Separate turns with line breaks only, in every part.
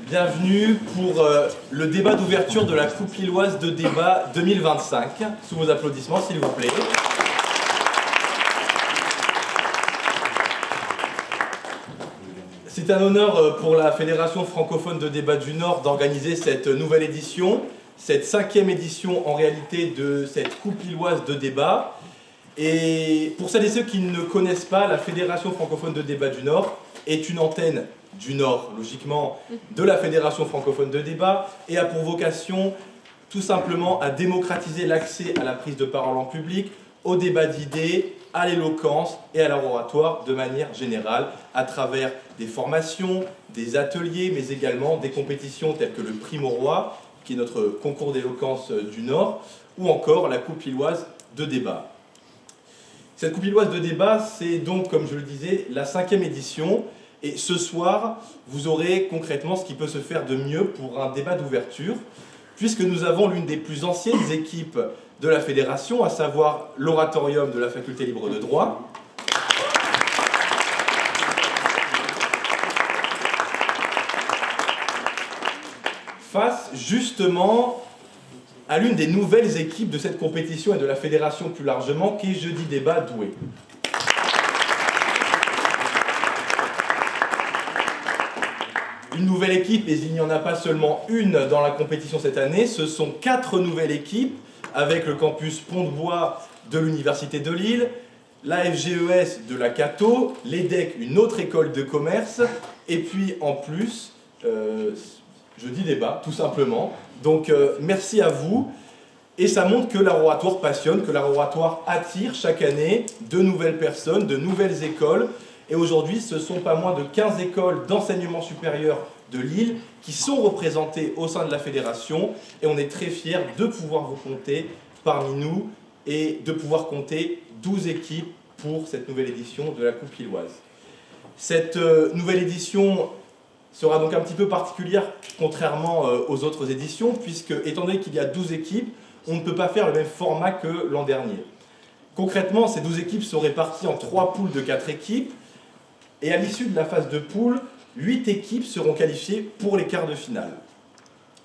Bienvenue pour le débat d'ouverture de la Coupe Lilloise de débat 2025. Sous vos applaudissements, s'il vous plaît. C'est un honneur pour la Fédération francophone de débat du Nord d'organiser cette nouvelle édition, cette 5e édition en réalité de cette Coupe Lilloise de débat. Et pour celles et ceux qui ne connaissent pas, la Fédération francophone de débat du Nord est une antenne du Nord, logiquement, de la Fédération francophone de débat et a pour vocation tout simplement à démocratiser l'accès à la prise de parole en public, au débat d'idées, à l'éloquence et à l'oratoire de manière générale, à travers des formations, des ateliers, mais également des compétitions telles que le Prix Mauroy, qui est notre concours d'éloquence du Nord, ou encore la Coupe Lilloise de débat. Cette Coupe Lilloise de débat, c'est donc, comme je le disais, la 5e édition. Et ce soir, vous aurez concrètement ce qui peut se faire de mieux pour un débat d'ouverture, puisque nous avons l'une des plus anciennes équipes de la Fédération, à savoir l'Oratorium de la Faculté libre de droit. Face justement à l'une des nouvelles équipes de cette compétition et de la Fédération plus largement, qui est Jeudi Débat Douai. Une nouvelle équipe, et il n'y en a pas seulement une dans la compétition cette année, ce sont 4 nouvelles équipes avec le campus Pont-de-Bois de l'Université de Lille, la FGES de la Cato, l'EDEC, une autre école de commerce, et puis en plus, Jeudi Débat, tout simplement. Donc merci à vous, et ça montre que l'art oratoire passionne, que l'art oratoire attire chaque année de nouvelles personnes, de nouvelles écoles. Et aujourd'hui, ce sont pas moins de 15 écoles d'enseignement supérieur de Lille qui sont représentées au sein de la Fédération. Et on est très fiers de pouvoir vous compter parmi nous et de pouvoir compter 12 équipes pour cette nouvelle édition de la Coupe Lilloise. Cette nouvelle édition sera donc un petit peu particulière, contrairement aux autres éditions, puisque, étant donné qu'il y a 12 équipes, on ne peut pas faire le même format que l'an dernier. Concrètement, ces 12 équipes sont réparties en 3 poules de 4 équipes. Et à l'issue de la phase de poule, 8 équipes seront qualifiées pour les quarts de finale.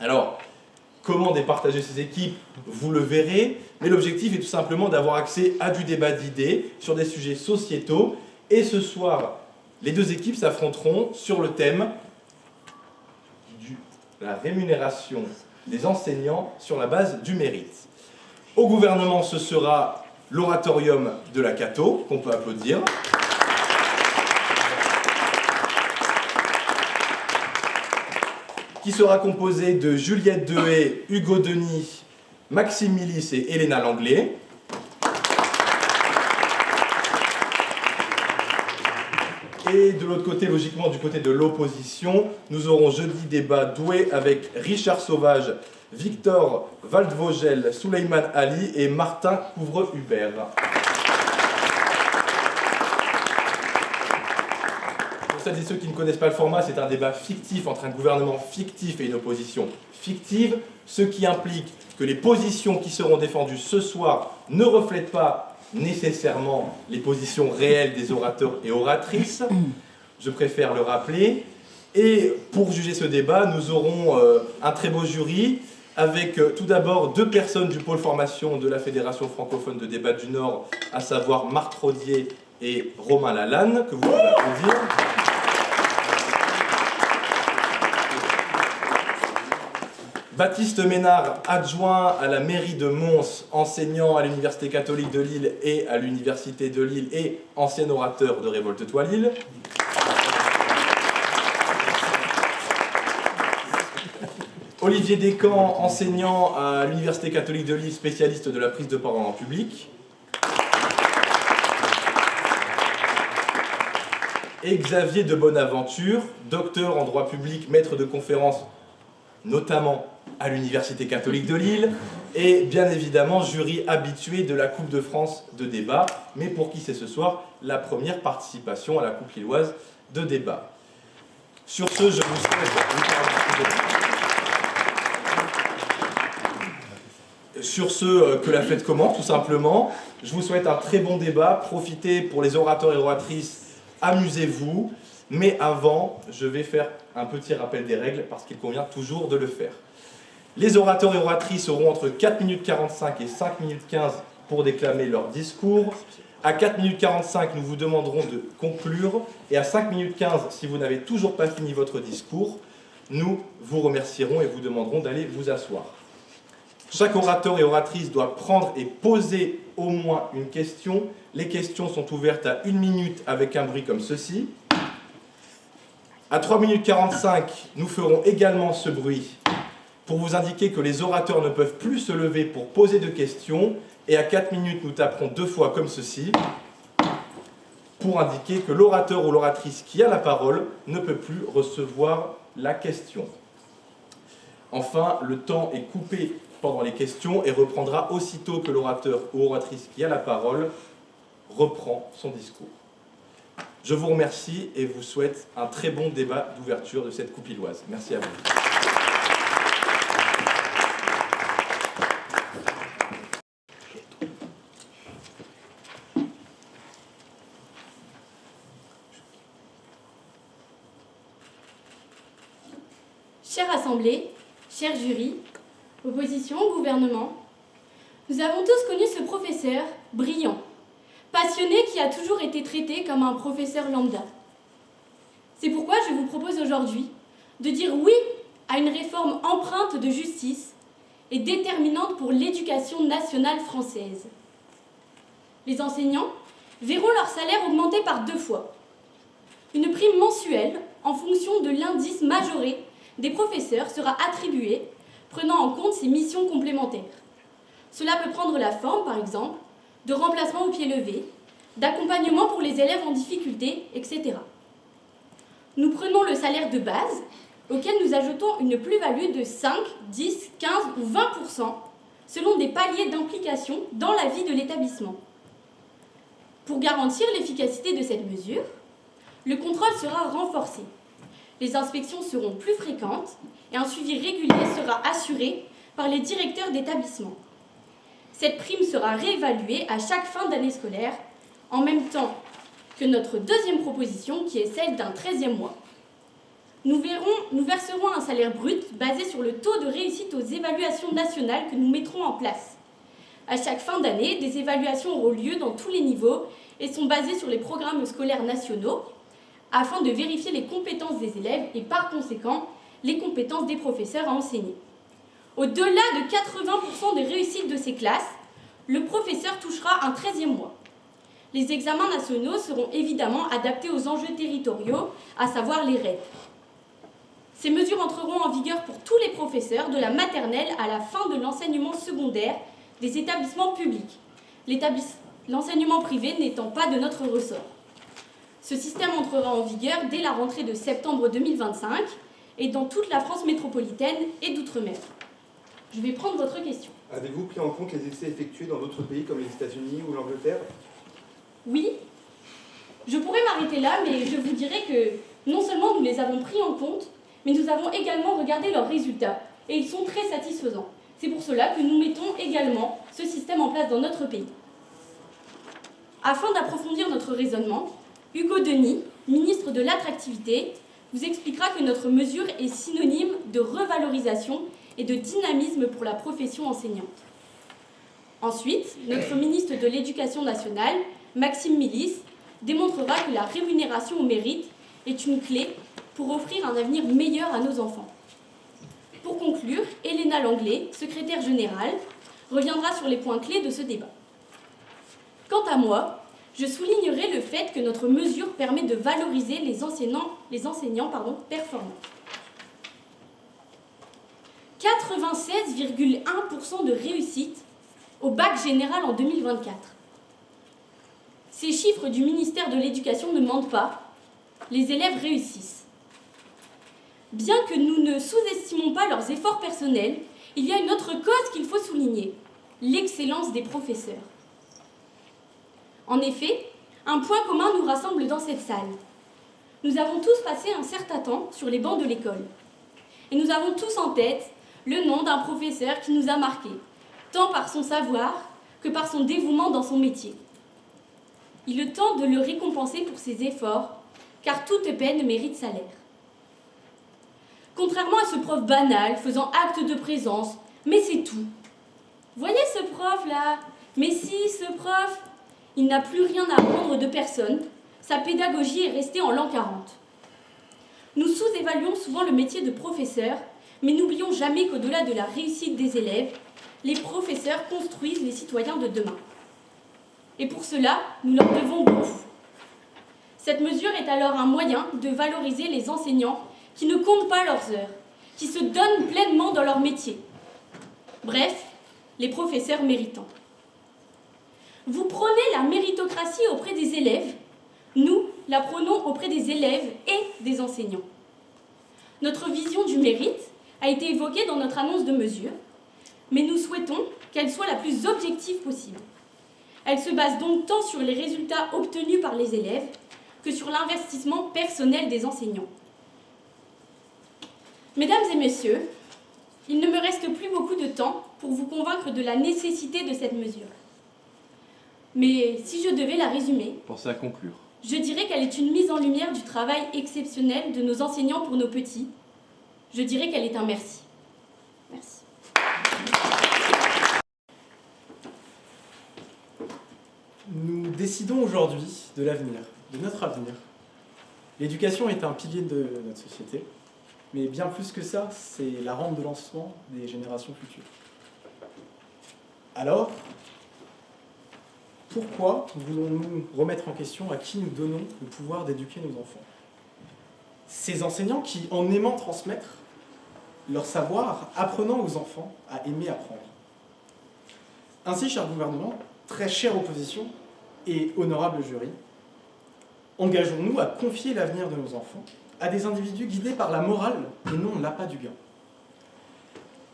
Alors, comment départager ces équipes? Vous le verrez, mais l'objectif est tout simplement d'avoir accès à du débat d'idées sur des sujets sociétaux. Et ce soir, les 2 équipes s'affronteront sur le thème de la rémunération des enseignants sur la base du mérite. Au gouvernement, ce sera l'Oratorium de la Cato, qu'on peut applaudir. Qui sera composé de Juliette Dehaye, Hugo Denis, Maxime Milis et Elena Langlais. Et de l'autre côté, logiquement du côté de l'opposition, nous aurons Jeudi Débat Douai avec Richard Sauvage, Victor Waldvogel, Souleymane Ali et Martin Couvre-Hubert. Pour celles et ceux qui ne connaissent pas le format, c'est un débat fictif entre un gouvernement fictif et une opposition fictive, ce qui implique que les positions qui seront défendues ce soir ne reflètent pas nécessairement les positions réelles des orateurs et oratrices. Je préfère le rappeler. Et pour juger ce débat, nous aurons un très beau jury avec tout d'abord 2 personnes du pôle formation de la Fédération francophone de débat du Nord, à savoir Marthe Rodier et Romain Lalanne, que vous pouvez applaudir. Baptiste Ménard, adjoint à la mairie de Mons, enseignant à l'Université catholique de Lille et à l'Université de Lille et ancien orateur de Révolte-toi Lille. Olivier Descamps, enseignant à l'Université catholique de Lille, spécialiste de la prise de parole en public. Et Xavier de Bonaventure, docteur en droit public, maître de conférences, notamment à l'Université catholique de Lille, et bien évidemment jury habitué de la Coupe de France de débat, mais pour qui c'est ce soir la première participation à la Coupe Lilloise de débat. Sur ce, je vous souhaite que la fête commence, tout simplement. Je vous souhaite un très bon débat. Profitez pour les orateurs et oratrices, amusez-vous. Mais avant, je vais faire un petit rappel des règles parce qu'il convient toujours de le faire. Les orateurs et oratrices auront entre 4 minutes 45 et 5 minutes 15 pour déclamer leur discours. À 4 minutes 45, nous vous demanderons de conclure. Et à 5 minutes 15, si vous n'avez toujours pas fini votre discours, nous vous remercierons et vous demanderons d'aller vous asseoir. Chaque orateur et oratrice doit prendre et poser au moins une question. Les questions sont ouvertes à 1 minute avec un bruit comme ceci. À 3 minutes 45, nous ferons également ce bruit pour vous indiquer que les orateurs ne peuvent plus se lever pour poser de questions. Et à 4 minutes, nous taperons 2 fois comme ceci pour indiquer que l'orateur ou l'oratrice qui a la parole ne peut plus recevoir la question. Enfin, le temps est coupé pendant les questions et reprendra aussitôt que l'orateur ou oratrice qui a la parole reprend son discours. Je vous remercie et vous souhaite un très bon débat d'ouverture de cette coupe illoise. Merci à vous.
Chère Assemblée, cher jury, opposition, gouvernement, nous avons tous connu ce professeur brillant, passionné qui a toujours été traité comme un professeur lambda. C'est pourquoi je vous propose aujourd'hui de dire oui à une réforme empreinte de justice et déterminante pour l'éducation nationale française. Les enseignants verront leur salaire augmenter par 2 fois. Une prime mensuelle en fonction de l'indice majoré des professeurs sera attribuée, prenant en compte ces missions complémentaires. Cela peut prendre la forme, par exemple, de remplacement au pied levé, d'accompagnement pour les élèves en difficulté, etc. Nous prenons le salaire de base, auquel nous ajoutons une plus-value de 5, 10, 15 ou 20% selon des paliers d'implication dans la vie de l'établissement. Pour garantir l'efficacité de cette mesure, le contrôle sera renforcé. Les inspections seront plus fréquentes et un suivi régulier sera assuré par les directeurs d'établissement. Cette prime sera réévaluée à chaque fin d'année scolaire, en même temps que notre deuxième proposition qui est celle d'un 13e mois. Nous verserons un salaire brut basé sur le taux de réussite aux évaluations nationales que nous mettrons en place. À chaque fin d'année, des évaluations auront lieu dans tous les niveaux et sont basées sur les programmes scolaires nationaux, afin de vérifier les compétences des élèves et par conséquent les compétences des professeurs à enseigner. Au-delà de 80% des réussites de ces classes, le professeur touchera un 13e mois. Les examens nationaux seront évidemment adaptés aux enjeux territoriaux, à savoir les REP. Ces mesures entreront en vigueur pour tous les professeurs de la maternelle à la fin de l'enseignement secondaire des établissements publics, l'enseignement privé n'étant pas de notre ressort. Ce système entrera en vigueur dès la rentrée de septembre 2025 et dans toute la France métropolitaine et d'outre-mer. Je vais prendre votre question.
Avez-vous pris en compte les essais effectués dans d'autres pays comme les États-Unis ou l'Angleterre?
Oui, je pourrais m'arrêter là, mais je vous dirais que non seulement nous les avons pris en compte, mais nous avons également regardé leurs résultats et ils sont très satisfaisants. C'est pour cela que nous mettons également ce système en place dans notre pays. Afin d'approfondir notre raisonnement, Hugo Denis, ministre de l'Attractivité, vous expliquera que notre mesure est synonyme de revalorisation et de dynamisme pour la profession enseignante. Ensuite, notre ministre de l'Éducation nationale, Maxime Millis, démontrera que la rémunération au mérite est une clé pour offrir un avenir meilleur à nos enfants. Pour conclure, Elena Langlais, secrétaire générale, reviendra sur les points clés de ce débat. Quant à moi, je soulignerai le fait que notre mesure permet de valoriser les enseignants performants. 96,1% de réussite au bac général en 2024. Ces chiffres du ministère de l'Éducation ne mentent pas. Les élèves réussissent. Bien que nous ne sous-estimons pas leurs efforts personnels, il y a une autre cause qu'il faut souligner, l'excellence des professeurs. En effet, un point commun nous rassemble dans cette salle. Nous avons tous passé un certain temps sur les bancs de l'école. Et nous avons tous en tête le nom d'un professeur qui nous a marqués, tant par son savoir que par son dévouement dans son métier. Il est temps de le récompenser pour ses efforts, car toute peine mérite salaire. Contrairement à ce prof banal, faisant acte de présence, mais c'est tout. Voyez ce prof là? Mais si, ce prof, il n'a plus rien à apprendre de personne. Sa pédagogie est restée en l'an 40. Nous sous-évaluons souvent le métier de professeur, mais n'oublions jamais qu'au-delà de la réussite des élèves, les professeurs construisent les citoyens de demain. Et pour cela, nous leur devons beaucoup. Cette mesure est alors un moyen de valoriser les enseignants qui ne comptent pas leurs heures, qui se donnent pleinement dans leur métier. Bref, les professeurs méritants. Vous prônez la méritocratie auprès des élèves, nous la prônons auprès des élèves et des enseignants. Notre vision du mérite a été évoquée dans notre annonce de mesure, mais nous souhaitons qu'elle soit la plus objective possible. Elle se base donc tant sur les résultats obtenus par les élèves que sur l'investissement personnel des enseignants. Mesdames et messieurs, il ne me reste plus beaucoup de temps pour vous convaincre de la nécessité de cette mesure. Mais si je devais la résumer,
Pensez à conclure.
je dirais qu'elle est une mise en lumière du travail exceptionnel de nos enseignants pour nos petits. Je dirais qu'elle est un merci. Merci.
Nous décidons aujourd'hui de l'avenir, de notre avenir. L'éducation est un pilier de notre société, mais bien plus que ça, c'est la rampe de lancement des générations futures. Alors, pourquoi voulons-nous remettre en question à qui nous donnons le pouvoir d'éduquer nos enfants? Ces enseignants qui, en aimant transmettre leur savoir, apprenant aux enfants à aimer apprendre. Ainsi, cher gouvernement, très chère opposition et honorable jury, engageons-nous à confier l'avenir de nos enfants à des individus guidés par la morale et non l'appât du gain.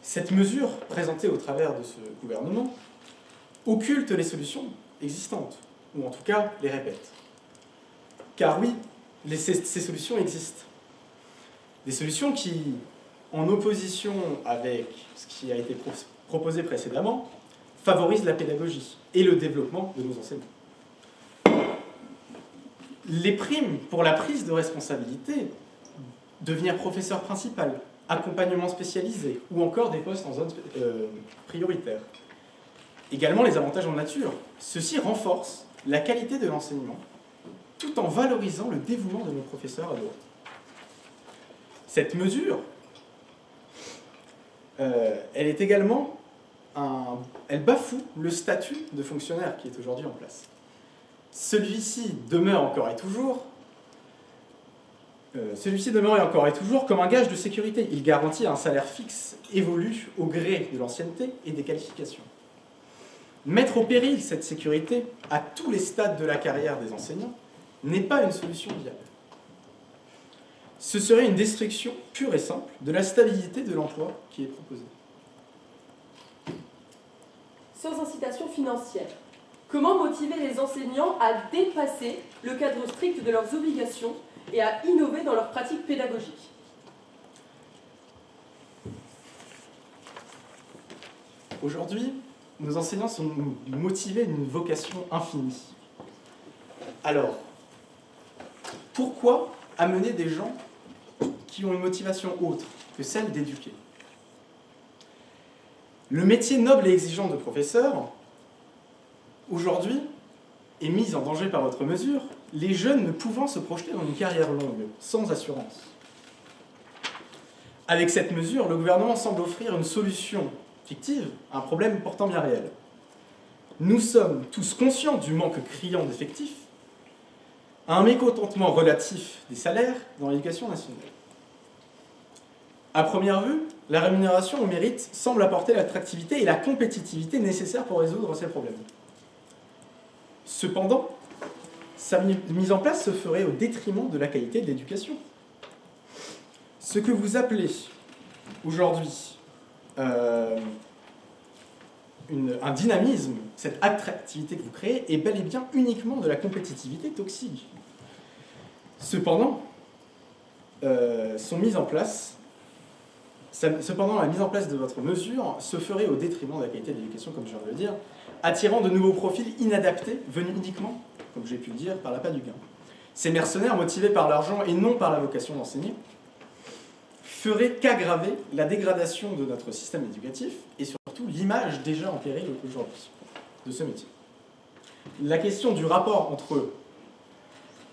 Cette mesure, présentée au travers de ce gouvernement, occulte les solutions existantes, ou en tout cas les répète. Car oui, ces solutions existent. Des solutions qui, en opposition avec ce qui a été proposé précédemment, favorisent la pédagogie et le développement de nos enseignants. Les primes pour la prise de responsabilité, devenir professeur principal, accompagnement spécialisé ou encore des postes en zone prioritaire. Également les avantages en nature. Ceci renforce la qualité de l'enseignement tout en valorisant le dévouement de nos professeurs à droite. Cette mesure, elle est également elle bafoue le statut de fonctionnaire qui est aujourd'hui en place. Celui-ci demeure encore et toujours comme un gage de sécurité. Il garantit un salaire fixe évolue au gré de l'ancienneté et des qualifications. Mettre au péril cette sécurité à tous les stades de la carrière des enseignants n'est pas une solution viable. Ce serait une destruction pure et simple de la stabilité de l'emploi qui est proposée.
Sans incitation financière, comment motiver les enseignants à dépasser le cadre strict de leurs obligations et à innover dans leurs pratiques pédagogiques?
Aujourd'hui, nos enseignants sont motivés d'une vocation infinie. Alors, pourquoi amener des gens qui ont une motivation autre que celle d'éduquer? Le métier noble et exigeant de professeur, aujourd'hui, est mis en danger par votre mesure, les jeunes ne pouvant se projeter dans une carrière longue, sans assurance. Avec cette mesure, le gouvernement semble offrir une solution fictive à un problème pourtant bien réel. Nous sommes tous conscients du manque criant d'effectifs, à un mécontentement relatif des salaires dans l'éducation nationale. À première vue, la rémunération au mérite semble apporter l'attractivité et la compétitivité nécessaires pour résoudre ces problèmes. Cependant, sa mise en place se ferait au détriment de la qualité de l'éducation. Ce que vous appelez aujourd'hui un dynamisme, cette attractivité que vous créez, est bel et bien uniquement de la compétitivité toxique. Cependant, la mise en place de votre mesure se ferait au détriment de la qualité de l'éducation, comme je viens de le dire, attirant de nouveaux profils inadaptés, venus uniquement, comme j'ai pu le dire, par l'appât du gain. Ces mercenaires, motivés par l'argent et non par la vocation d'enseigner, feraient qu'aggraver la dégradation de notre système éducatif et surtout l'image déjà en péril aujourd'hui de ce métier. La question du rapport entre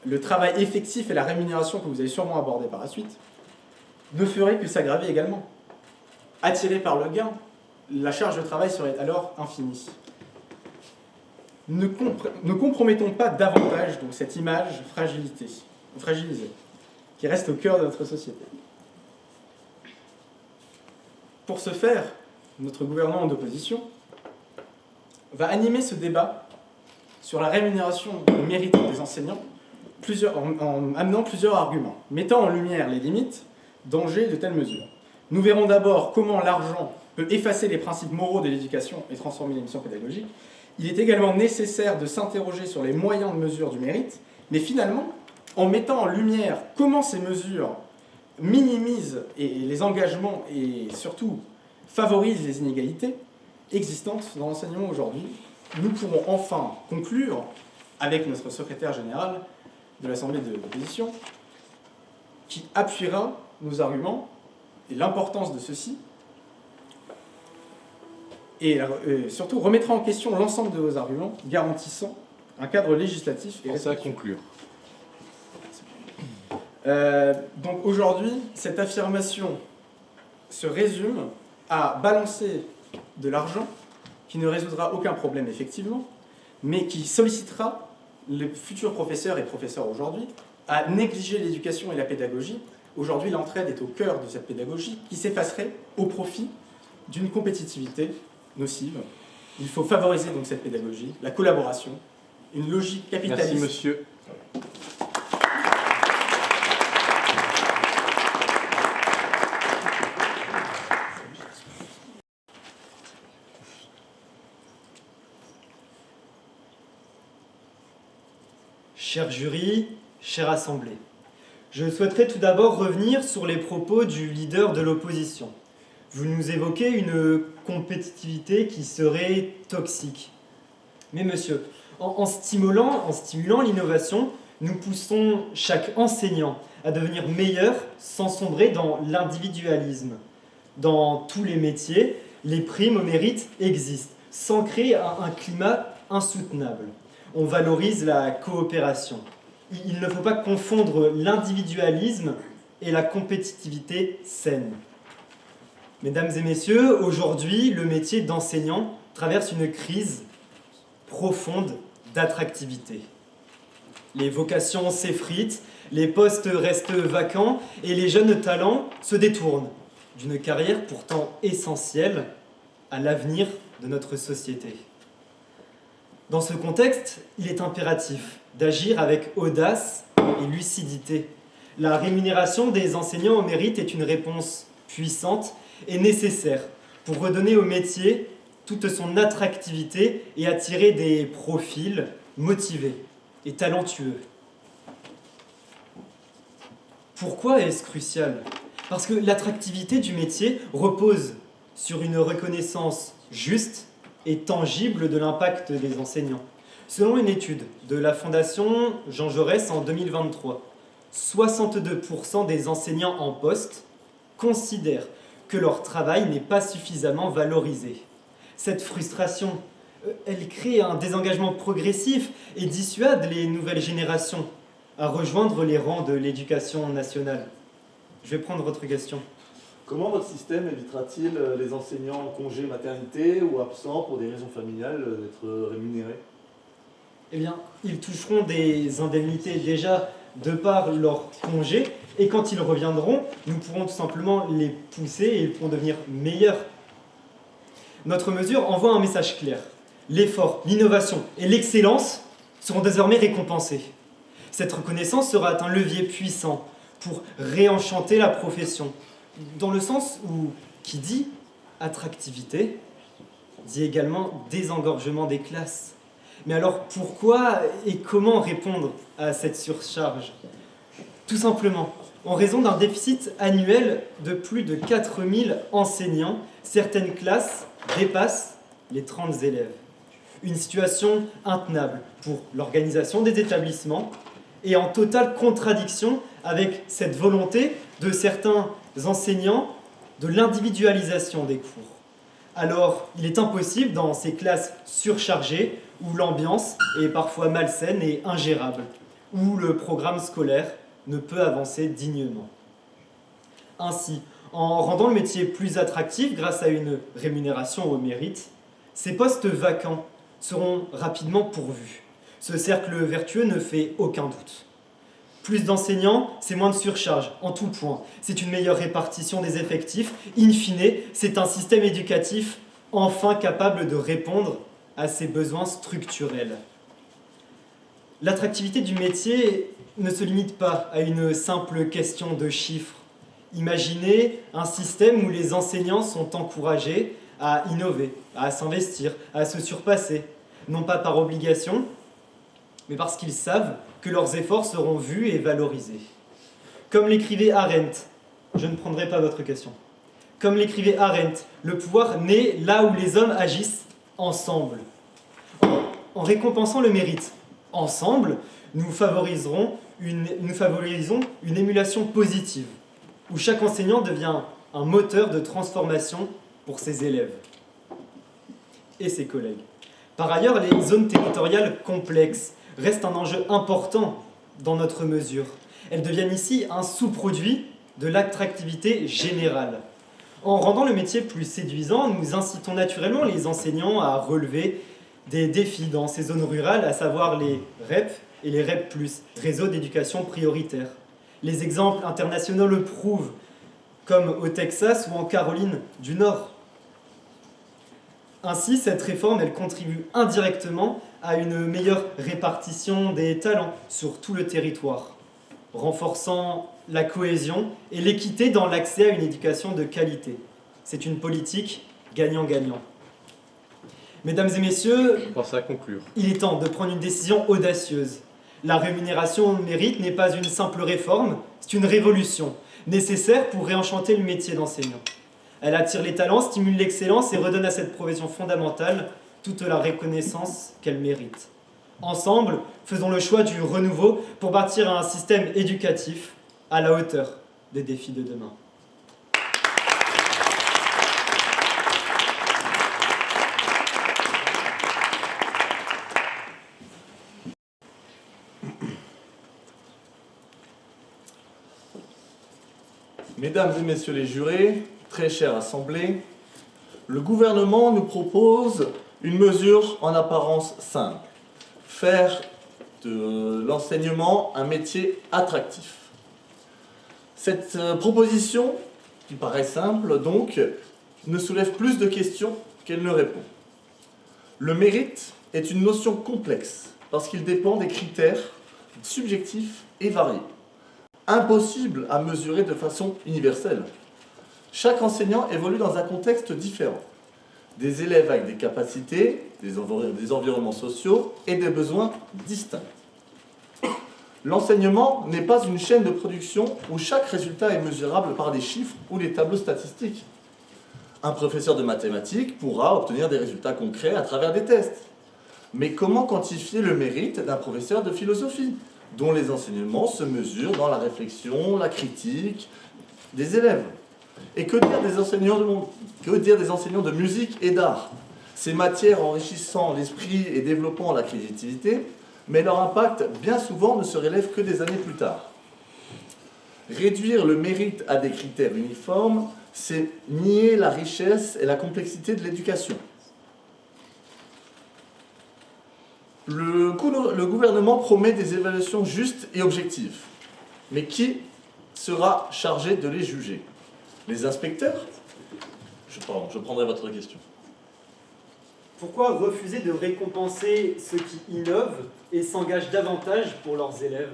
le travail effectif et la rémunération que vous allez sûrement aborder par la suite ne ferait que s'aggraver également. Attiré par le gain, la charge de travail serait alors infinie. Ne compromettons pas davantage donc, cette image fragilisée, qui reste au cœur de notre société. Pour ce faire, notre gouvernement d'opposition va animer ce débat sur la rémunération au mérite des enseignants en amenant plusieurs arguments, mettant en lumière les limites, dangers de telles mesures. Nous verrons d'abord comment l'argent peut effacer les principes moraux de l'éducation et transformer les missions pédagogiques. Il est également nécessaire de s'interroger sur les moyens de mesure du mérite, mais finalement, en mettant en lumière comment ces mesures minimisent les engagements et surtout favorisent les inégalités existantes dans l'enseignement aujourd'hui, nous pourrons enfin conclure avec notre secrétaire général de l'Assemblée de l'opposition qui appuiera nos arguments et l'importance de ceux-ci et surtout remettra en question l'ensemble de vos arguments garantissant un cadre législatif et
ça à conclure.
Donc aujourd'hui, cette affirmation se résume à balancer de l'argent qui ne résoudra aucun problème effectivement, mais qui sollicitera les futurs professeurs et professeurs aujourd'hui à négliger l'éducation et la pédagogie. Aujourd'hui, l'entraide est au cœur de cette pédagogie qui s'effacerait au profit d'une compétitivité nocive. Il faut favoriser donc cette pédagogie, la collaboration, une logique capitaliste.
Merci monsieur.
Cher jury, chère assemblée, je souhaiterais tout d'abord revenir sur les propos du leader de l'opposition. Vous nous évoquez une compétitivité qui serait toxique. Mais monsieur, en stimulant l'innovation, nous poussons chaque enseignant à devenir meilleur sans sombrer dans l'individualisme. Dans tous les métiers, les primes au mérite existent, sans créer un climat insoutenable. On valorise la coopération. Il ne faut pas confondre l'individualisme et la compétitivité saine. Mesdames et messieurs, aujourd'hui, le métier d'enseignant traverse une crise profonde d'attractivité. Les vocations s'effritent, les postes restent vacants et les jeunes talents se détournent d'une carrière pourtant essentielle à l'avenir de notre société. Dans ce contexte, il est impératif d'agir avec audace et lucidité. La rémunération des enseignants au mérite est une réponse puissante et nécessaire pour redonner au métier toute son attractivité et attirer des profils motivés et talentueux. Pourquoi est-ce crucial ? Parce que l'attractivité du métier repose sur une reconnaissance juste et tangible de l'impact des enseignants. Selon une étude de la Fondation Jean Jaurès en 2023, 62% des enseignants en poste considèrent que leur travail n'est pas suffisamment valorisé. Cette frustration, elle crée un désengagement progressif et dissuade les nouvelles générations à rejoindre les rangs de l'éducation nationale. Je vais prendre votre question.
Comment votre système évitera-t-il les enseignants en congé maternité ou absents pour des raisons familiales d'être rémunérés ?
Eh bien, ils toucheront des indemnités déjà de par leur congé, et quand ils reviendront, nous pourrons tout simplement les pousser et ils pourront devenir meilleurs. Notre mesure envoie un message clair. L'effort, l'innovation et l'excellence seront désormais récompensés. Cette reconnaissance sera un levier puissant pour réenchanter la profession, dans le sens où, qui dit attractivité, dit également désengorgement des classes. Mais alors pourquoi et comment répondre à cette surcharge ? Tout simplement, en raison d'un déficit annuel de plus de 4000 enseignants, certaines classes dépassent les 30 élèves. Une situation intenable pour l'organisation des établissements et en totale contradiction avec cette volonté de certains enseignants de l'individualisation des cours. Alors, il est impossible dans ces classes surchargées où l'ambiance est parfois malsaine et ingérable, où le programme scolaire ne peut avancer dignement. Ainsi, en rendant le métier plus attractif grâce à une rémunération au mérite, ces postes vacants seront rapidement pourvus. Ce cercle vertueux ne fait aucun doute. Plus d'enseignants, c'est moins de surcharge, en tout point. C'est une meilleure répartition des effectifs. In fine, c'est un système éducatif enfin capable de répondre à ses besoins structurels. L'attractivité du métier ne se limite pas à une simple question de chiffres. Imaginez un système où les enseignants sont encouragés à innover, à s'investir, à se surpasser, non pas par obligation, mais parce qu'ils savent que leurs efforts seront vus et valorisés. Comme l'écrivait Arendt, je ne prendrai pas votre question. Comme l'écrivait Arendt, le pouvoir naît là où les hommes agissent ensemble. En récompensant le mérite ensemble, nous favorisons une émulation positive, où chaque enseignant devient un moteur de transformation pour ses élèves et ses collègues. Par ailleurs, les zones territoriales complexes restent un enjeu important dans notre mesure. Elles deviennent ici un sous-produit de l'attractivité générale. En rendant le métier plus séduisant, nous incitons naturellement les enseignants à relever des défis dans ces zones rurales, à savoir les REP et les REP+, réseaux d'éducation prioritaire. Les exemples internationaux le prouvent, comme au Texas ou en Caroline du Nord. Ainsi, cette réforme, elle contribue indirectement à une meilleure répartition des talents sur tout le territoire, renforçant la cohésion et l'équité dans l'accès à une éducation de qualité. C'est une politique gagnant-gagnant. Mesdames et messieurs,
Je pense à conclure.
il est temps de prendre une décision audacieuse. La rémunération au mérite n'est pas une simple réforme, c'est une révolution, nécessaire pour réenchanter le métier d'enseignant. Elle attire les talents, stimule l'excellence et redonne à cette profession fondamentale toute la reconnaissance qu'elle mérite. Ensemble, faisons le choix du renouveau pour bâtir un système éducatif à la hauteur des défis de demain.
Mesdames et messieurs les jurés, très chère Assemblée, le gouvernement nous propose une mesure en apparence simple. Faire de l'enseignement un métier attractif. Cette proposition, qui paraît simple donc, ne soulève plus de questions qu'elle ne répond. Le mérite est une notion complexe parce qu'il dépend des critères subjectifs et variés. Impossible à mesurer de façon universelle. Chaque enseignant évolue dans un contexte différent. Des élèves avec des capacités, des environnements sociaux et des besoins distincts. L'enseignement n'est pas une chaîne de production où chaque résultat est mesurable par des chiffres ou des tableaux statistiques. Un professeur de mathématiques pourra obtenir des résultats concrets à travers des tests. Mais comment quantifier le mérite d'un professeur de philosophie, dont les enseignements se mesurent dans la réflexion, la critique des élèves? Et que dire des enseignants de musique et d'art? Ces matières enrichissant l'esprit et développant la créativité, mais leur impact, bien souvent, ne se relève que des années plus tard. Réduire le mérite à des critères uniformes, c'est nier la richesse et la complexité de l'éducation. Le gouvernement promet des évaluations justes et objectives. Mais qui sera chargé de les juger? Les inspecteurs? Je prendrai votre question.
Pourquoi refuser de récompenser ceux qui innovent et s'engagent davantage pour leurs élèves?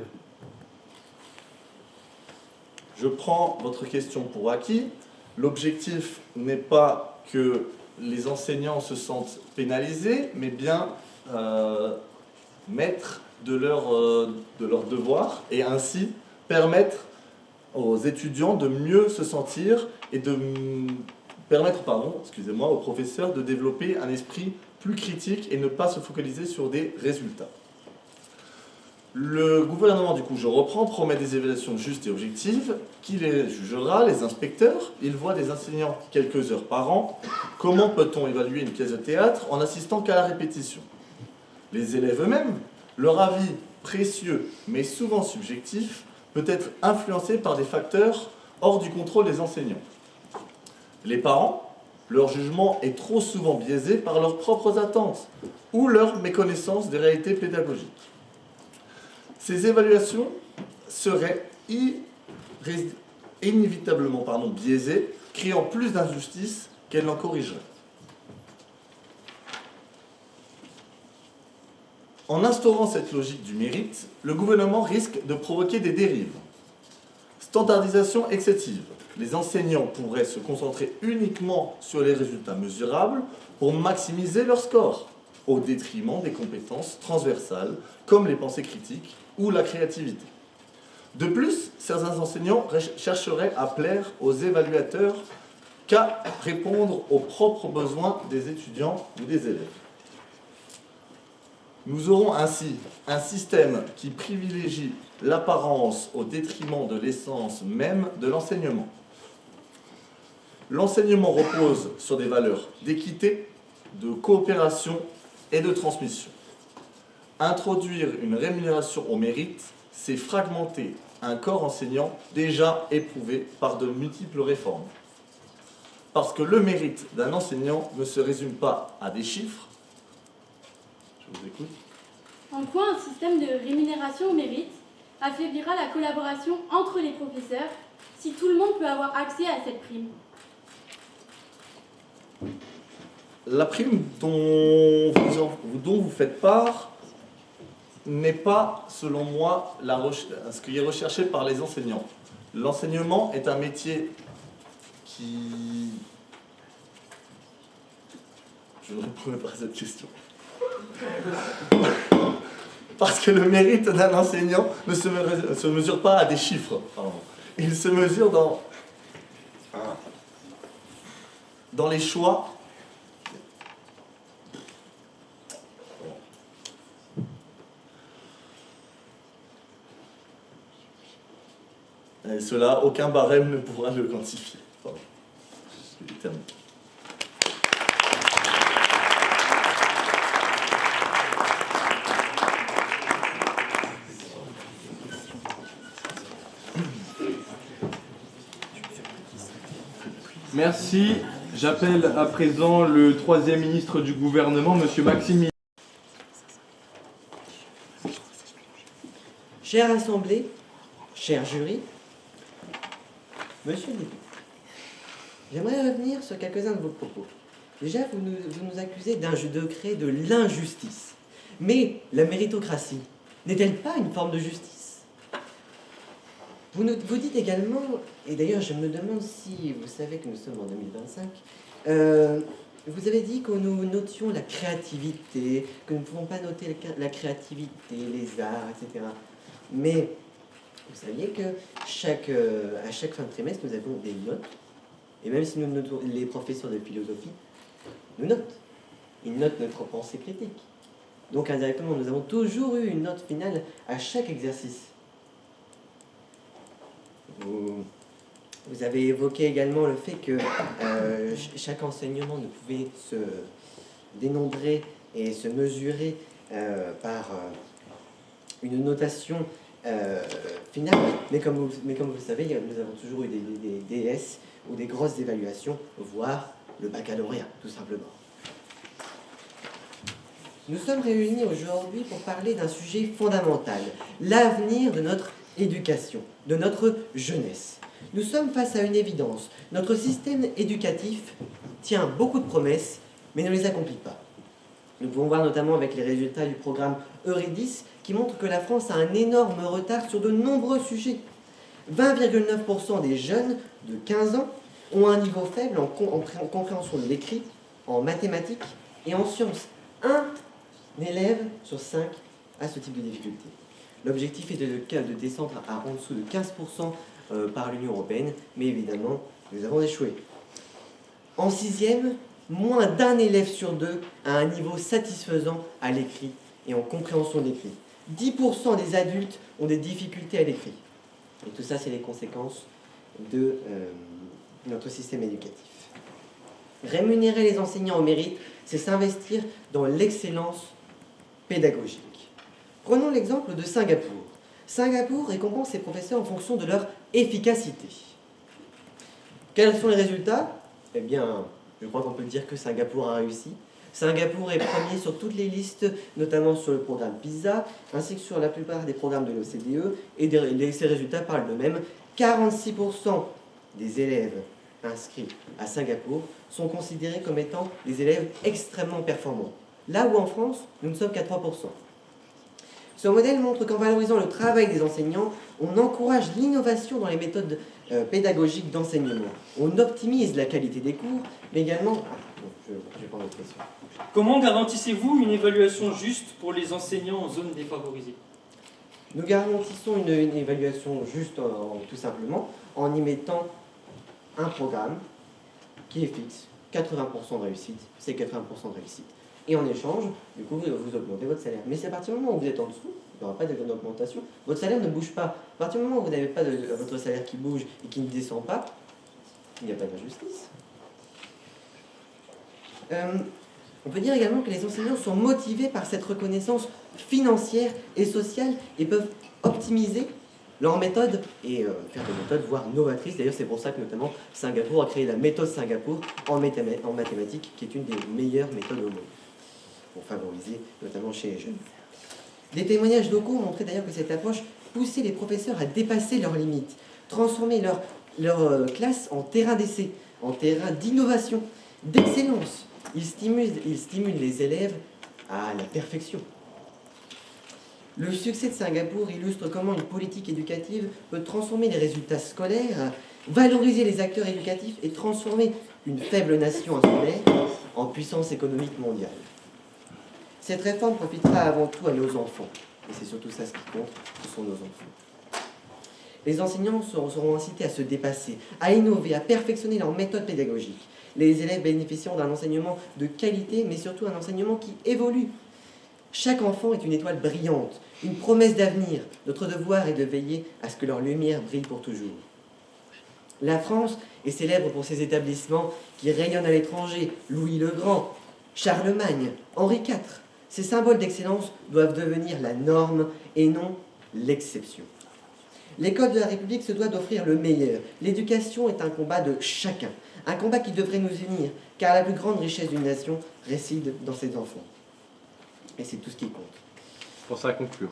Je prends votre question pour acquis. L'objectif n'est pas que les enseignants se sentent pénalisés, mais bien maîtres de leur devoir et ainsi permettre aux étudiants de mieux se sentir et de permettre aux professeurs de développer un esprit plus critique et ne pas se focaliser sur des résultats. Le gouvernement, du coup, je reprends, promet des évaluations justes et objectives. Qui les jugera? Les inspecteurs. Ils voient des enseignants quelques heures par an. Comment peut-on évaluer une pièce de théâtre en n'assistant qu'à la répétition? Les élèves eux-mêmes, leur avis précieux mais souvent subjectif, peut être influencé par des facteurs hors du contrôle des enseignants. Les parents, leur jugement est trop souvent biaisé par leurs propres attentes ou leur méconnaissance des réalités pédagogiques. Ces évaluations seraient inévitablement biaisées, créant plus d'injustice qu'elles n'en corrigeraient. En instaurant cette logique du mérite, le gouvernement risque de provoquer des dérives. Standardisation excessive. Les enseignants pourraient se concentrer uniquement sur les résultats mesurables pour maximiser leur score, au détriment des compétences transversales comme les pensées critiques ou la créativité. De plus, certains enseignants chercheraient à plaire aux évaluateurs qu'à répondre aux propres besoins des étudiants ou des élèves. Nous aurons ainsi un système qui privilégie l'apparence au détriment de l'essence même de l'enseignement. L'enseignement repose sur des valeurs d'équité, de coopération et de transmission. Introduire une rémunération au mérite, c'est fragmenter un corps enseignant déjà éprouvé par de multiples réformes. Parce que le mérite d'un enseignant ne se résume pas à des chiffres. Je vous écoute.
En quoi un système de rémunération au mérite affaiblira la collaboration entre les professeurs si tout le monde peut avoir accès à cette prime?
La prime dont vous faites part n'est pas, selon moi, ce qui est recherché par les enseignants. L'enseignement est un métier qui... Je ne répondrai pas à cette question. Parce que le mérite d'un enseignant ne se mesure pas à des chiffres. Pardon. Il se mesure dans les choix. Et cela, aucun barème ne pourra le quantifier. Pardon. Je suis terminé.
Merci. J'appelle à présent le troisième ministre du gouvernement, Monsieur Maxime.
Chère Assemblée, cher jury, Monsieur le député, j'aimerais revenir sur quelques-uns de vos propos. Déjà, vous nous accusez de créer de l'injustice. Mais la méritocratie n'est-elle pas une forme de justice? Vous dites également, et d'ailleurs je me demande si vous savez que nous sommes en 2025, vous avez dit que nous notions la créativité, que nous ne pouvons pas noter la créativité, les arts, etc. Mais vous saviez que à chaque fin de trimestre, nous avons des notes, et même si nous notons, les professeurs de philosophie nous notent. Ils notent notre pensée critique. Donc indirectement, nous avons toujours eu une note finale à chaque exercice. Vous avez évoqué également le fait que chaque enseignement ne pouvait se dénombrer et se mesurer par une notation finale, mais comme vous le savez, nous avons toujours eu des DS ou des grosses évaluations, voire le baccalauréat, tout simplement. Nous sommes réunis aujourd'hui pour parler d'un sujet fondamental, l'avenir de notre éducation, de notre jeunesse. Nous sommes face à une évidence. Notre système éducatif tient beaucoup de promesses, mais ne les accomplit pas. Nous pouvons voir notamment avec les résultats du programme Eurydice qui montrent que la France a un énorme retard sur de nombreux sujets. 20,9% des jeunes de 15 ans ont un niveau faible en compréhension de l'écrit, en mathématiques et en sciences. Un élève sur 5 a ce type de difficulté. L'objectif est de descendre à en dessous de 15% par l'Union européenne, mais évidemment, nous avons échoué. En 6e, moins d'un élève sur 2 a un niveau satisfaisant à l'écrit et en compréhension de l'écrit. 10% des adultes ont des difficultés à l'écrit. Et tout ça, c'est les conséquences de notre système éducatif. Rémunérer les enseignants au mérite, c'est s'investir dans l'excellence pédagogique. Prenons l'exemple de Singapour. Singapour récompense ses professeurs en fonction de leur efficacité. Quels sont les résultats? Eh bien, je crois qu'on peut dire que Singapour a réussi. Singapour est premier sur toutes les listes, notamment sur le programme PISA, ainsi que sur la plupart des programmes de l'OCDE, et ces résultats parlent d'eux-mêmes. 46% des élèves inscrits à Singapour sont considérés comme étant des élèves extrêmement performants. Là où en France, nous ne sommes qu'à 3%. Ce modèle montre qu'en valorisant le travail des enseignants, on encourage l'innovation dans les méthodes pédagogiques d'enseignement. On optimise la qualité des cours, mais également... je vais prendre votre question.
Comment garantissez-vous une évaluation juste pour les enseignants en zone défavorisée?
Nous garantissons une évaluation juste tout simplement en y mettant un programme qui est fixe, 80% de réussite, c'est 80% de réussite. Et en échange, du coup, vous augmentez votre salaire. Mais c'est à partir du moment où vous êtes en dessous, il n'y aura pas d'augmentation, votre salaire ne bouge pas. À partir du moment où vous n'avez pas votre salaire qui bouge et qui ne descend pas, il n'y a pas d'injustice. On peut dire également que les enseignants sont motivés par cette reconnaissance financière et sociale et peuvent optimiser leurs méthodes et faire des méthodes voire novatrices. D'ailleurs, c'est pour ça que notamment Singapour a créé la méthode Singapour en mathématiques, qui est une des meilleures méthodes au monde, pour favoriser notamment chez les jeunes. Des témoignages locaux montraient d'ailleurs que cette approche poussait les professeurs à dépasser leurs limites, transformer leur classe en terrain d'essai, en terrain d'innovation, d'excellence. Ils stimulent les élèves à la perfection. Le succès de Singapour illustre comment une politique éducative peut transformer les résultats scolaires, valoriser les acteurs éducatifs et transformer une faible nation insulaire en puissance économique mondiale. Cette réforme profitera avant tout à nos enfants. Et c'est surtout ça ce qui compte, ce sont nos enfants. Les enseignants seront incités à se dépasser, à innover, à perfectionner leurs méthodes pédagogiques. Les élèves bénéficieront d'un enseignement de qualité, mais surtout un enseignement qui évolue. Chaque enfant est une étoile brillante, une promesse d'avenir. Notre devoir est de veiller à ce que leur lumière brille pour toujours. La France est célèbre pour ses établissements qui rayonnent à l'étranger. Louis le Grand, Charlemagne, Henri IV. Ces symboles d'excellence doivent devenir la norme et non l'exception. L'école de la République se doit d'offrir le meilleur. L'éducation est un combat de chacun, un combat qui devrait nous unir, car la plus grande richesse d'une nation réside dans ses enfants. Et c'est tout ce qui compte.
Pour ça, conclure.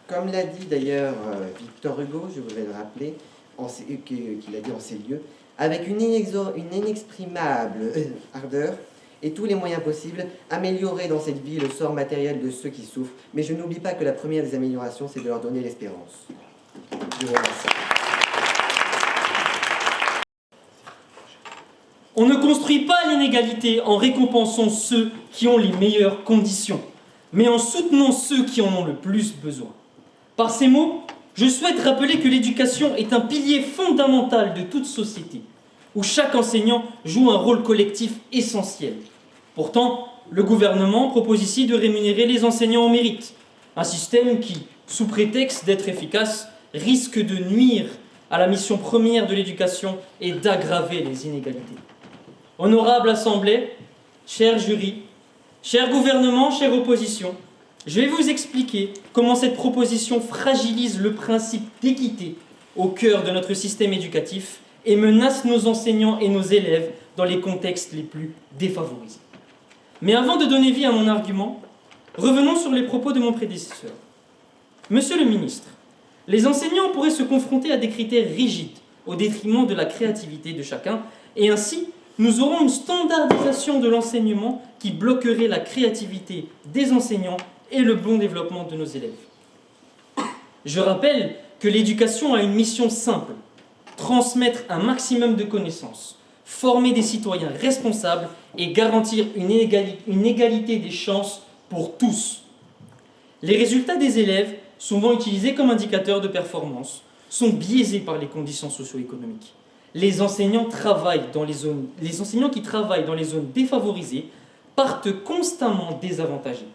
Comme l'a dit d'ailleurs Victor Hugo, je voudrais le rappeler, qu'il a dit en ces lieux, avec une inexprimable ardeur et tous les moyens possibles, améliorer dans cette vie le sort matériel de ceux qui souffrent. Mais je n'oublie pas que la première des améliorations, c'est de leur donner l'espérance. Je vous remercie.
On ne construit pas l'inégalité en récompensant ceux qui ont les meilleures conditions, mais en soutenant ceux qui en ont le plus besoin. Par ces mots, je souhaite rappeler que l'éducation est un pilier fondamental de toute société, où chaque enseignant joue un rôle collectif essentiel. Pourtant, le gouvernement propose ici de rémunérer les enseignants au mérite, un système qui, sous prétexte d'être efficace, risque de nuire à la mission première de l'éducation et d'aggraver les inégalités. Honorable Assemblée, cher jury, cher gouvernement, chère opposition, je vais vous expliquer comment cette proposition fragilise le principe d'équité au cœur de notre système éducatif et menace nos enseignants et nos élèves dans les contextes les plus défavorisés. Mais avant de donner vie à mon argument, revenons sur les propos de mon prédécesseur. Monsieur le ministre, les enseignants pourraient se confronter à des critères rigides au détriment de la créativité de chacun, et ainsi, nous aurons une standardisation de l'enseignement qui bloquerait la créativité des enseignants et le bon développement de nos élèves. Je rappelle que l'éducation a une mission simple, transmettre un maximum de connaissances, former des citoyens responsables et garantir une égalité des chances pour tous. Les résultats des élèves, souvent utilisés comme indicateurs de performance, sont biaisés par les conditions socio-économiques. Les enseignants qui travaillent dans les zones défavorisées partent constamment désavantagés.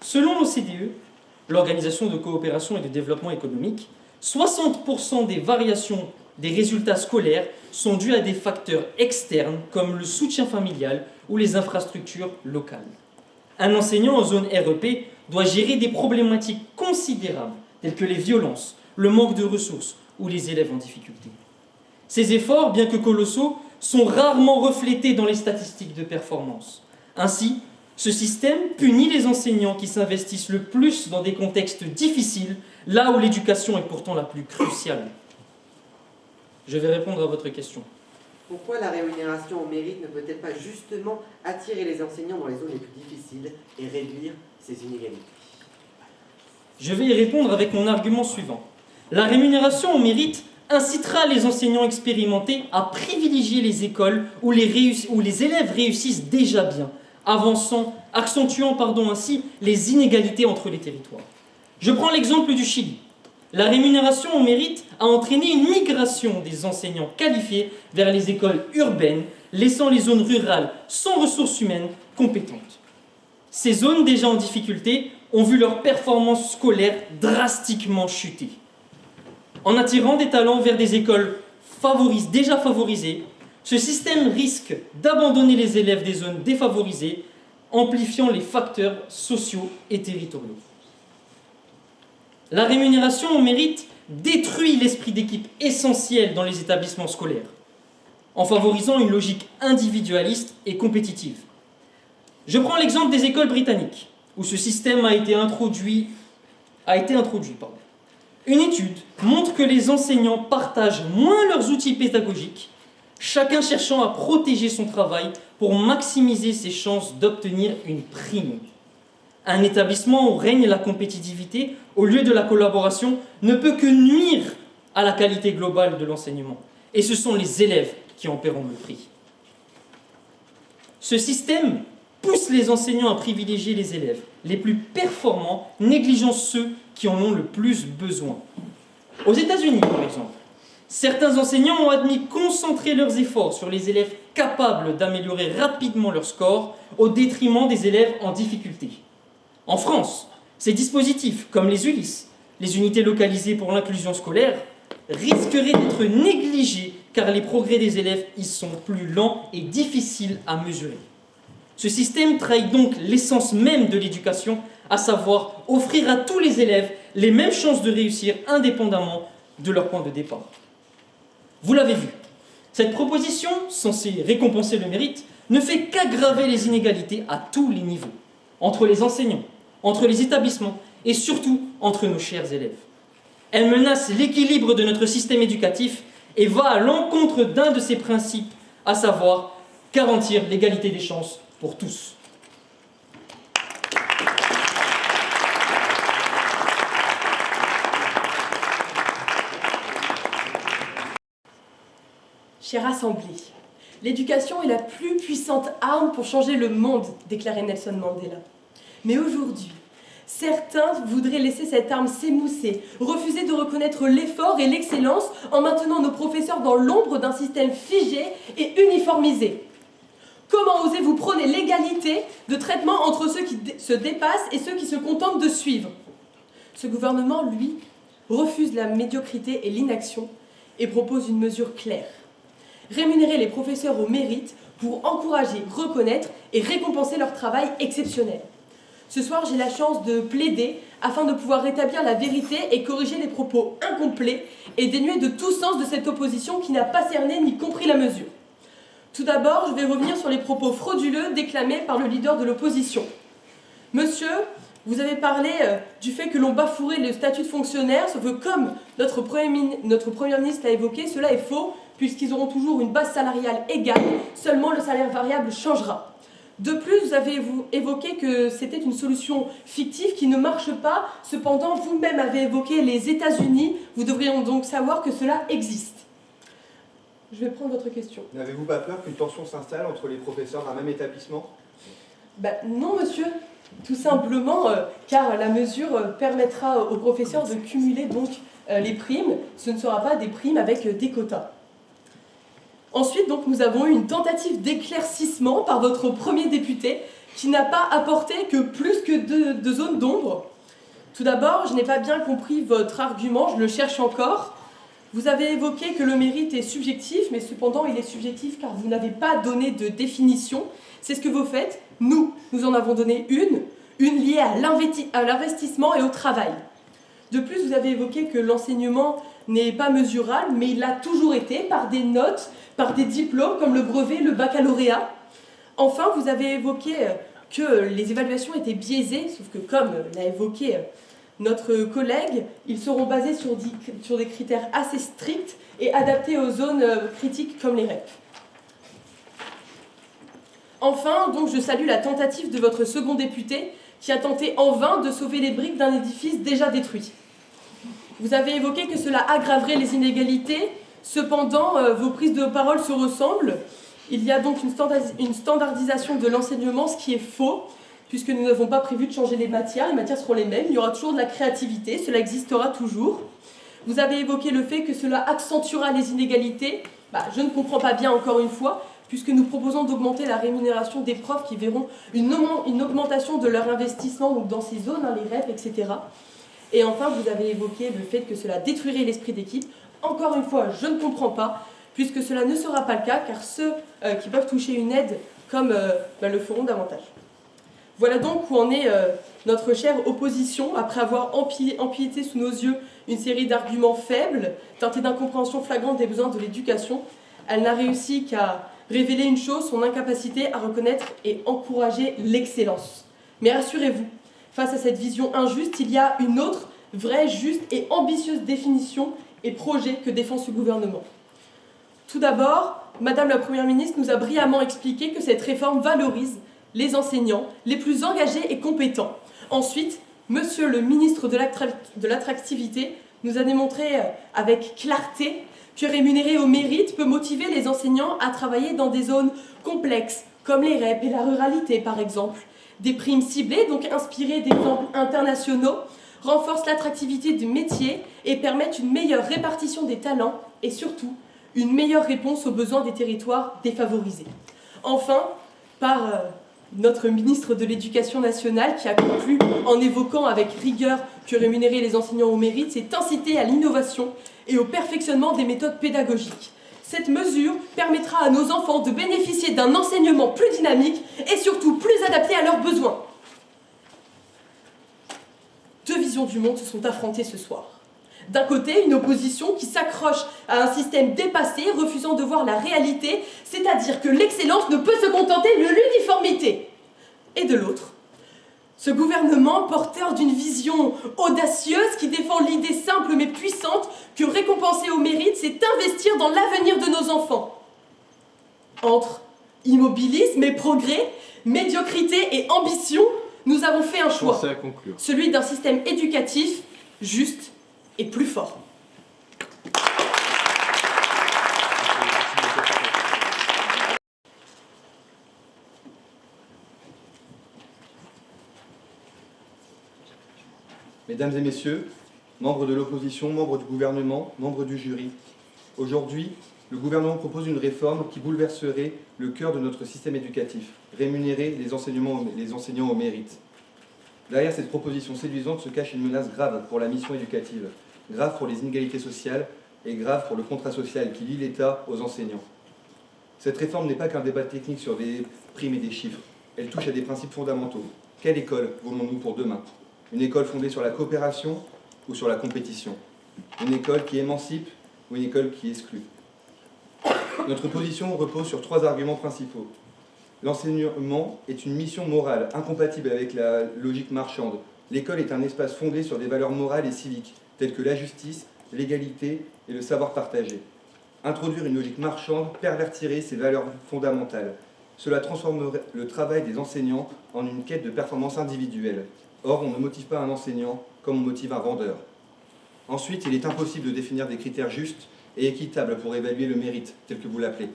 Selon l'OCDE, l'Organisation de coopération et de développement économique, 60% des variations des résultats scolaires sont dues à des facteurs externes comme le soutien familial ou les infrastructures locales. Un enseignant en zone REP doit gérer des problématiques considérables telles que les violences, le manque de ressources ou les élèves en difficulté. Ces efforts, bien que colossaux, sont rarement reflétés dans les statistiques de performance. Ainsi, ce système punit les enseignants qui s'investissent le plus dans des contextes difficiles, là où l'éducation est pourtant la plus cruciale. Je vais répondre à votre question.
Pourquoi la rémunération au mérite ne peut-elle pas justement attirer les enseignants dans les zones les plus difficiles et réduire ces inégalités?
Je vais y répondre avec mon argument suivant. La rémunération au mérite incitera les enseignants expérimentés à privilégier les écoles où les élèves réussissent déjà bien, accentuant ainsi les inégalités entre les territoires. Je prends l'exemple du Chili. La rémunération au mérite a entraîné une migration des enseignants qualifiés vers les écoles urbaines, laissant les zones rurales sans ressources humaines compétentes. Ces zones déjà en difficulté ont vu leur performance scolaire drastiquement chuter. En attirant des talents vers des écoles déjà favorisées, ce système risque d'abandonner les élèves des zones défavorisées, amplifiant les facteurs sociaux et territoriaux. La rémunération au mérite détruit l'esprit d'équipe essentiel dans les établissements scolaires, en favorisant une logique individualiste et compétitive. Je prends l'exemple des écoles britanniques, où ce système a été introduit. Une étude montre que les enseignants partagent moins leurs outils pédagogiques, chacun cherchant à protéger son travail pour maximiser ses chances d'obtenir une prime. Un établissement où règne la compétitivité au lieu de la collaboration ne peut que nuire à la qualité globale de l'enseignement. Et ce sont les élèves qui en paieront le prix. Ce système pousse les enseignants à privilégier les élèves les plus performants, négligeant ceux qui en ont le plus besoin. Aux États-Unis, par exemple, certains enseignants ont admis concentrer leurs efforts sur les élèves capables d'améliorer rapidement leur score au détriment des élèves en difficulté. En France, ces dispositifs, comme les ULIS, les unités localisées pour l'inclusion scolaire, risqueraient d'être négligés car les progrès des élèves y sont plus lents et difficiles à mesurer. Ce système trahit donc l'essence même de l'éducation, à savoir offrir à tous les élèves les mêmes chances de réussir indépendamment de leur point de départ. Vous l'avez vu, cette proposition, censée récompenser le mérite, ne fait qu'aggraver les inégalités à tous les niveaux, entre les enseignants, entre les établissements et surtout entre nos chers élèves. Elle menace l'équilibre de notre système éducatif et va à l'encontre d'un de ses principes, à savoir garantir l'égalité des chances pour tous.
Chère Assemblée, l'éducation est la plus puissante arme pour changer le monde, déclarait Nelson Mandela. Mais aujourd'hui, certains voudraient laisser cette arme s'émousser, refuser de reconnaître l'effort et l'excellence en maintenant nos professeurs dans l'ombre d'un système figé et uniformisé. Comment osez-vous prôner l'égalité de traitement entre ceux qui se dépassent et ceux qui se contentent de suivre? Ce gouvernement, lui, refuse la médiocrité et l'inaction et propose une mesure claire. Rémunérer les professeurs au mérite pour encourager, reconnaître et récompenser leur travail exceptionnel. Ce soir, j'ai la chance de plaider afin de pouvoir rétablir la vérité et corriger les propos incomplets et dénués de tout sens de cette opposition qui n'a pas cerné ni compris la mesure. Tout d'abord, je vais revenir sur les propos frauduleux déclamés par le leader de l'opposition. Monsieur, vous avez parlé du fait que l'on bafouerait le statut de fonctionnaire, sauf que comme notre Premier ministre l'a évoqué, cela est faux, puisqu'ils auront toujours une base salariale égale, seulement le salaire variable changera. De plus, vous avez évoqué que c'était une solution fictive qui ne marche pas, cependant vous-même avez évoqué les États-Unis, vous devriez donc savoir que cela existe. Je vais prendre votre question.
N'avez-vous pas peur qu'une tension s'installe entre les professeurs d'un même établissement?
Non, monsieur. Tout simplement car la mesure permettra aux professeurs de cumuler donc les primes. Ce ne sera pas des primes avec des quotas. Ensuite, donc, nous avons eu une tentative d'éclaircissement par votre premier député qui n'a pas apporté que plus que deux zones d'ombre. Tout d'abord, je n'ai pas bien compris votre argument, je le cherche encore. Vous avez évoqué que le mérite est subjectif, mais cependant il est subjectif car vous n'avez pas donné de définition. C'est ce que vous faites. Nous en avons donné une liée à l'investissement et au travail. De plus, vous avez évoqué que l'enseignement n'est pas mesurable, mais il l'a toujours été par des notes, par des diplômes comme le brevet, le baccalauréat. Enfin, vous avez évoqué que les évaluations étaient biaisées, sauf que comme l'a évoqué notre collègue, ils seront basés sur des critères assez stricts et adaptés aux zones critiques comme les REP. Enfin, donc, je salue la tentative de votre second député qui a tenté en vain de sauver les briques d'un édifice déjà détruit. Vous avez évoqué que cela aggraverait les inégalités, cependant, vos prises de parole se ressemblent. Il y a donc une standardisation de l'enseignement, ce qui est faux, puisque nous n'avons pas prévu de changer les matières seront les mêmes, il y aura toujours de la créativité, cela existera toujours. Vous avez évoqué le fait que cela accentuera les inégalités, je ne comprends pas bien encore une fois, puisque nous proposons d'augmenter la rémunération des profs qui verront une augmentation de leur investissement donc dans ces zones, les REP, etc. Et enfin, vous avez évoqué le fait que cela détruirait l'esprit d'équipe. Encore une fois, je ne comprends pas, puisque cela ne sera pas le cas, car ceux qui peuvent toucher une aide comme le feront davantage. Voilà donc où en est notre chère opposition, après avoir empiété sous nos yeux une série d'arguments faibles, teintés d'incompréhension flagrante des besoins de l'éducation. Elle n'a réussi qu'à révéler une chose, son incapacité à reconnaître et encourager l'excellence. Mais rassurez-vous, face à cette vision injuste, il y a une autre, vraie, juste et ambitieuse définition et projet que défend ce gouvernement. Tout d'abord, Madame la Première ministre nous a brillamment expliqué que cette réforme valorise les enseignants les plus engagés et compétents. Ensuite, Monsieur le ministre de l'Attractivité nous a démontré avec clarté que rémunérer au mérite peut motiver les enseignants à travailler dans des zones complexes, comme les REP et la ruralité par exemple. Des primes ciblées, donc inspirées d'exemples internationaux, renforcent l'attractivité du métier et permettent une meilleure répartition des talents et surtout une meilleure réponse aux besoins des territoires défavorisés. Enfin, par notre ministre de l'Éducation nationale qui a conclu en évoquant avec rigueur que rémunérer les enseignants au mérite, c'est inciter à l'innovation et au perfectionnement des méthodes pédagogiques. Cette mesure permettra à nos enfants de bénéficier d'un enseignement plus dynamique et surtout plus adapté à leurs besoins. Deux visions du monde se sont affrontées ce soir. D'un côté, une opposition qui s'accroche à un système dépassé, refusant de voir la réalité, c'est-à-dire que l'excellence ne peut se contenter de l'uniformité. Et de l'autre, ce gouvernement, porteur d'une vision audacieuse qui défend l'idée simple mais puissante que récompenser au mérite, c'est investir dans l'avenir de nos enfants. Entre immobilisme et progrès, médiocrité et ambition, nous avons fait un choix. Celui d'un système éducatif juste et plus fort.
Mesdames et messieurs, membres de l'opposition, membres du gouvernement, membres du jury, aujourd'hui, le gouvernement propose une réforme qui bouleverserait le cœur de notre système éducatif, rémunérer les enseignants au mérite. Derrière cette proposition séduisante se cache une menace grave pour la mission éducative, grave pour les inégalités sociales et grave pour le contrat social qui lie l'État aux enseignants. Cette réforme n'est pas qu'un débat technique sur des primes et des chiffres, elle touche à des principes fondamentaux. Quelle école voulons-nous pour demain ? Une école fondée sur la coopération ou sur la compétition ? Une école qui émancipe ou une école qui exclut ? Notre position repose sur trois arguments principaux. L'enseignement est une mission morale, incompatible avec la logique marchande. L'école est un espace fondé sur des valeurs morales et civiques, telles que la justice, l'égalité et le savoir partagé. Introduire une logique marchande pervertirait ces valeurs fondamentales. Cela transformerait le travail des enseignants en une quête de performance individuelle. Or, on ne motive pas un enseignant comme on motive un vendeur. Ensuite, il est impossible de définir des critères justes et équitables pour évaluer le mérite, tel que vous l'appelez.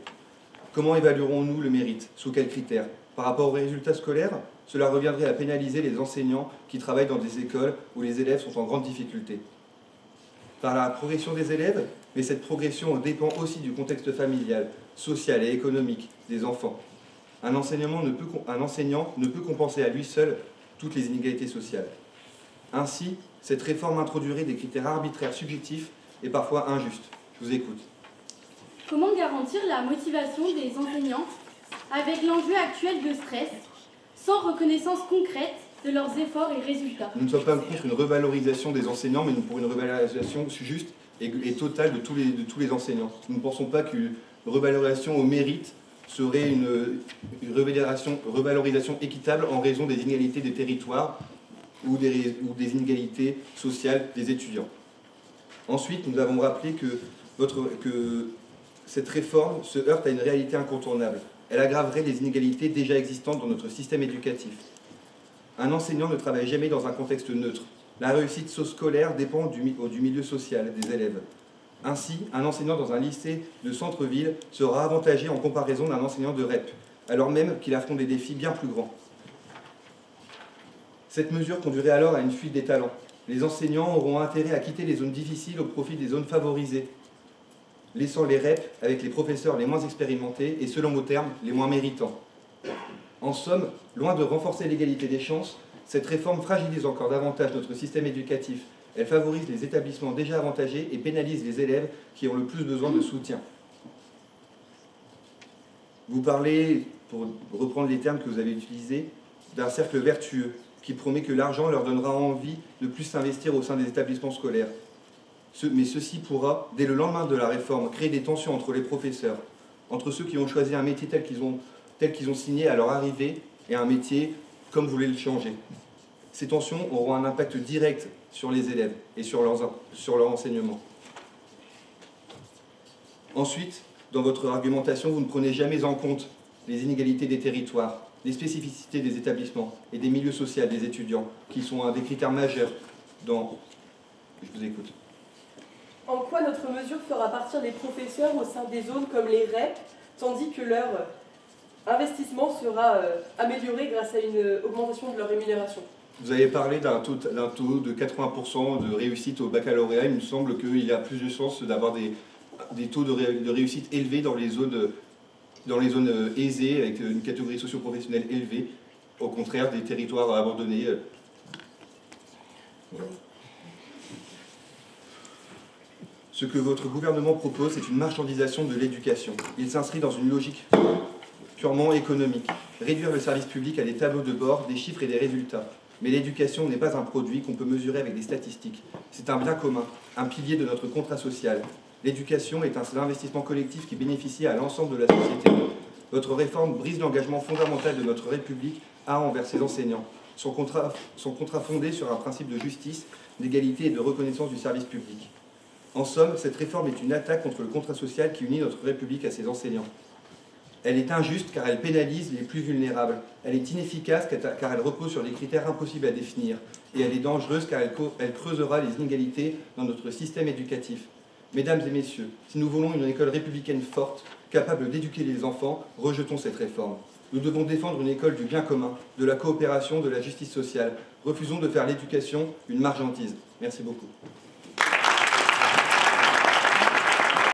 Comment évaluerons-nous le mérite ? Sous quels critères ? Par rapport aux résultats scolaires, cela reviendrait à pénaliser les enseignants qui travaillent dans des écoles où les élèves sont en grande difficulté. Par la progression des élèves, mais cette progression dépend aussi du contexte familial, social et économique des enfants. Un enseignant ne peut compenser à lui seul toutes les inégalités sociales. Ainsi, cette réforme introduirait des critères arbitraires, subjectifs et parfois injustes. Je vous écoute.
Comment garantir la motivation des enseignants avec l'enjeu actuel de stress, sans reconnaissance concrète de leurs efforts et résultats?
Nous ne sommes pas contre une revalorisation des enseignants, mais nous pour une revalorisation juste et totale de tous les enseignants. Nous ne pensons pas qu'une revalorisation au mérite serait une revalorisation équitable en raison des inégalités des territoires ou des inégalités sociales des étudiants. Ensuite, nous avons rappelé que cette réforme se heurte à une réalité incontournable. Elle aggraverait les inégalités déjà existantes dans notre système éducatif. Un enseignant ne travaille jamais dans un contexte neutre. La réussite scolaire dépend du milieu social des élèves. Ainsi, un enseignant dans un lycée de centre-ville sera avantagé en comparaison d'un enseignant de REP, alors même qu'il affronte des défis bien plus grands. Cette mesure conduirait alors à une fuite des talents. Les enseignants auront intérêt à quitter les zones difficiles au profit des zones favorisées, laissant les REP avec les professeurs les moins expérimentés et, selon vos termes, les moins méritants. En somme, loin de renforcer l'égalité des chances, cette réforme fragilise encore davantage notre système éducatif. Elle favorise les établissements déjà avantagés et pénalise les élèves qui ont le plus besoin de soutien. Vous parlez, pour reprendre les termes que vous avez utilisés, d'un cercle vertueux qui promet que l'argent leur donnera envie de plus s'investir au sein des établissements scolaires. Mais ceci pourra, dès le lendemain de la réforme, créer des tensions entre les professeurs, entre ceux qui ont choisi un métier tel qu'ils ont signé à leur arrivée et un métier comme vous voulez le changer. Ces tensions auront un impact direct sur les élèves et sur leur enseignement. Ensuite, dans votre argumentation, vous ne prenez jamais en compte les inégalités des territoires, les spécificités des établissements et des milieux sociaux des étudiants, qui sont un des critères majeurs dans... Je vous écoute.
En quoi notre mesure fera partir les professeurs au sein des zones comme les REP, tandis que leur investissement sera amélioré grâce à une augmentation de leur rémunération?
Vous avez parlé d'un taux de 80% de réussite au baccalauréat. Il me semble qu'il y a plus de chances d'avoir des taux de réussite élevés dans les zones aisées, avec une catégorie socio-professionnelle élevée, au contraire des territoires abandonnés. Ce que votre gouvernement propose, c'est une marchandisation de l'éducation. Il s'inscrit dans une logique purement économique. Réduire le service public à des tableaux de bord, des chiffres et des résultats. Mais l'éducation n'est pas un produit qu'on peut mesurer avec des statistiques. C'est un bien commun, un pilier de notre contrat social. L'éducation est un investissement collectif qui bénéficie à l'ensemble de la société. Votre réforme brise l'engagement fondamental de notre République envers ses enseignants. Son contrat fondé sur un principe de justice, d'égalité et de reconnaissance du service public. En somme, cette réforme est une attaque contre le contrat social qui unit notre République à ses enseignants. Elle est injuste car elle pénalise les plus vulnérables. Elle est inefficace car elle repose sur des critères impossibles à définir. Et elle est dangereuse car elle creusera les inégalités dans notre système éducatif. Mesdames et messieurs, si nous voulons une école républicaine forte, capable d'éduquer les enfants, rejetons cette réforme. Nous devons défendre une école du bien commun, de la coopération, de la justice sociale. Refusons de faire l'éducation une marchandise. Merci beaucoup.